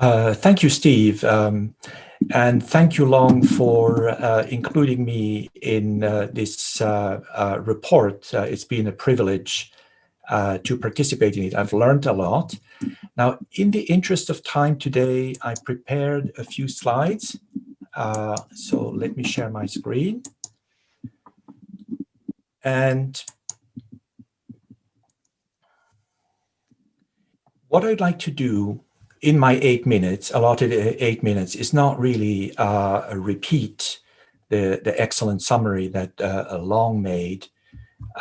Thank you, Steve. And thank you, Long, for including me in this report. It's been a privilege to participate in it. I've learned a lot. Now, in the interest of time today, I prepared a few slides. So let me share my screen. And what I'd like to do in my 8 minutes, allotted 8 minutes, is not really repeat the excellent summary that Long made,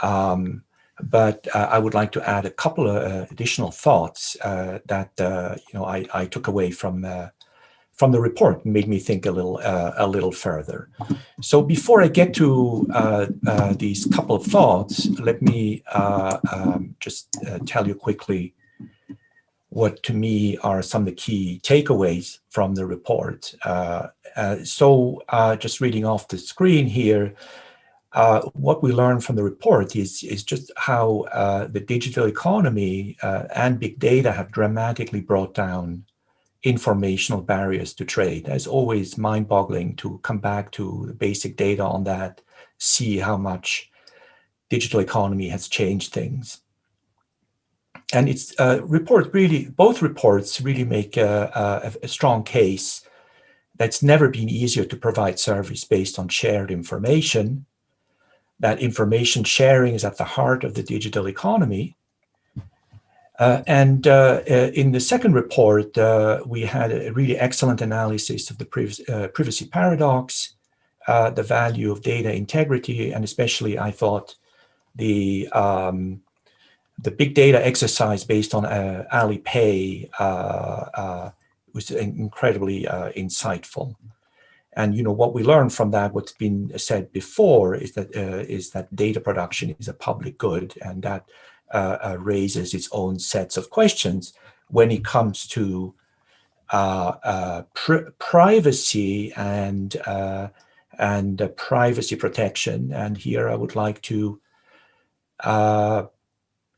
but I would like to add a couple of additional thoughts that I took away from the report and made me think a little further. So before I get to these couple of thoughts, let me just tell you quickly what to me are some of the key takeaways from the report. Just reading off the screen here, what we learned from the report is just how the digital economy and big data have dramatically brought down informational barriers to trade. It's always mind-boggling to come back to the basic data on that, see how much digital economy has changed things. And it's both reports really make a strong case that's never been easier to provide service based on shared information, that information sharing is at the heart of the digital economy. In the second report, we had a really excellent analysis of the privacy paradox, the value of data integrity, and especially I thought the big data exercise based on Alipay was incredibly insightful. And what we learned from that, what's been said before, is that data production is a public good, and that raises its own sets of questions when it comes to privacy and privacy protection. And here I would like to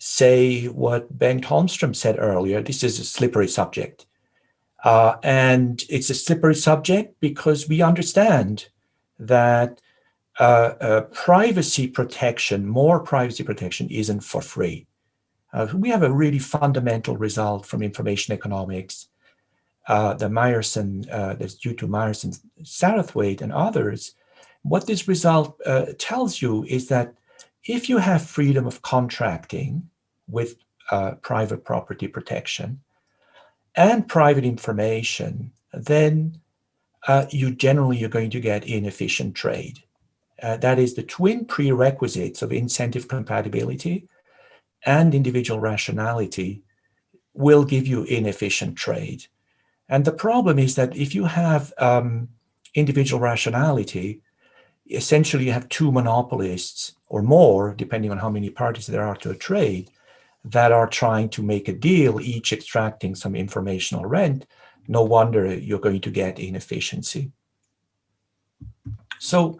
say what Bengt Holmström said earlier. This is a slippery subject. And it's a slippery subject because we understand that privacy protection, more privacy protection, isn't for free. We have a really fundamental result from information economics, the Meyerson, that's due to Meyerson, Satterthwaite, and others. What this result tells you is that if you have freedom of contracting with private property protection and private information, then you're going to get inefficient trade. That is, the twin prerequisites of incentive compatibility and individual rationality will give you inefficient trade. And the problem is that if you have individual rationality, essentially you have two monopolists or more, depending on how many parties there are to a trade, that are trying to make a deal, each extracting some informational rent. No wonder you're going to get inefficiency. So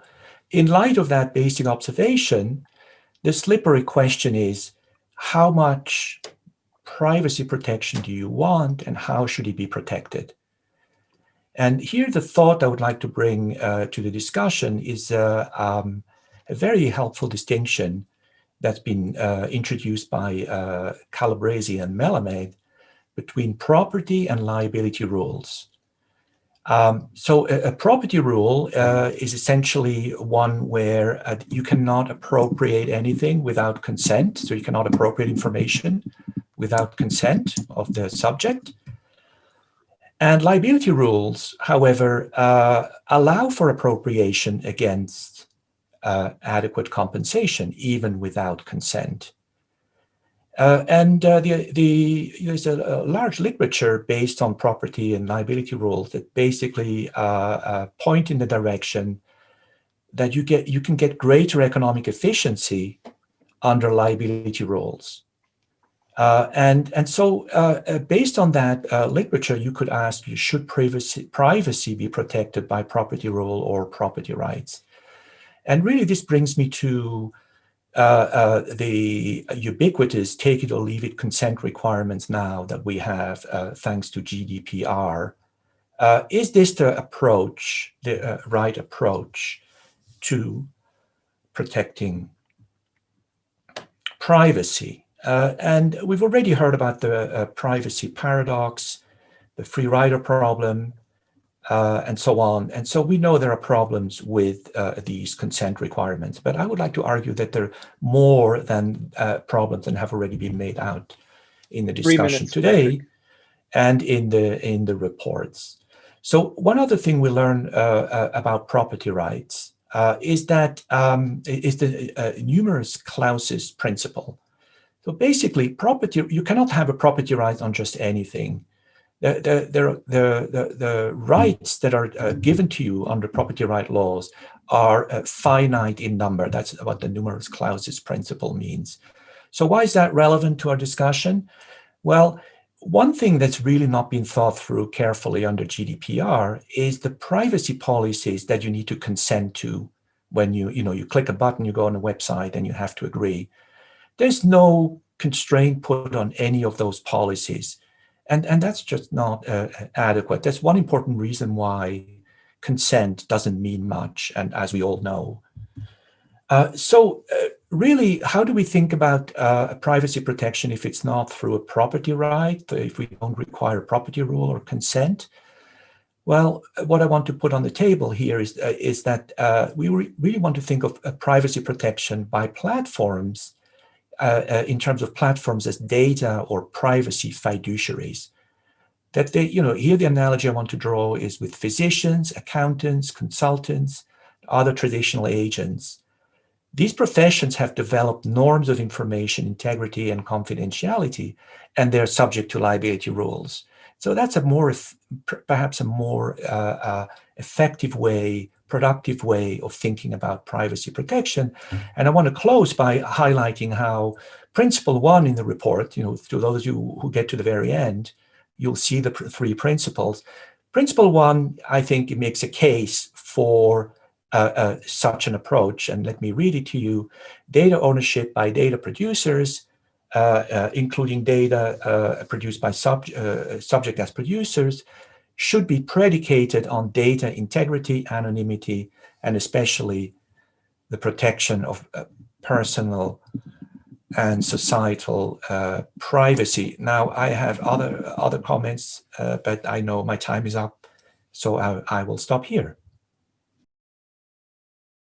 in light of that basic observation, the slippery question is, how much privacy protection do you want, and how should it be protected? And here the thought I would like to bring to the discussion is a very helpful distinction that's been introduced by Calabresi and Melamed between property and liability rules. So a property rule is essentially one where you cannot appropriate anything without consent. So you cannot appropriate information without consent of the subject. And liability rules, however, allow for appropriation against adequate compensation, even without consent. There's a large literature based on property and liability rules that basically point in the direction that you can get greater economic efficiency under liability rules. So based on that literature, you could ask, should privacy be protected by property rule or property rights? And really, this brings me to the ubiquitous take it or leave it consent requirements now that we have thanks to GDPR. Is this the approach, the right approach to protecting privacy? And we've already heard about the privacy paradox, the free rider problem, and so on. And so we know there are problems with these consent requirements, but I would like to argue that there are more than problems that have already been made out in the discussion today and in the reports. So one other thing we learn about property rights is that is the numerous clauses principle. So basically, you cannot have a property right on just anything. The rights that are given to you under property right laws are finite in number. That's what the numerous clauses principle means. So why is that relevant to our discussion? Well, one thing that's really not been thought through carefully under GDPR is the privacy policies that you need to consent to when you click a button, you go on a website, and you have to agree. There's no constraint put on any of those policies. And that's just not adequate. That's one important reason why consent doesn't mean much, and as we all know. So really, how do we think about privacy protection if it's not through a property right, if we don't require a property rule or consent? Well, what I want to put on the table here is that we really want to think of privacy protection by platforms in terms of platforms as data or privacy fiduciaries. That here the analogy I want to draw is with physicians, accountants, consultants, other traditional agents. These professions have developed norms of information integrity and confidentiality, and they're subject to liability rules. So that's perhaps a more effective way, productive way of thinking about privacy protection. And I want to close by highlighting how principle one in the report, to those of you who get to the very end, you'll see the three principles. Principle one, I think it makes a case for such an approach, and let me read it to you. Data ownership by data producers, including data produced by subject as producers, should be predicated on data integrity, anonymity, and especially the protection of personal and societal privacy. Now, I have other comments, but I know my time is up, so I will stop here.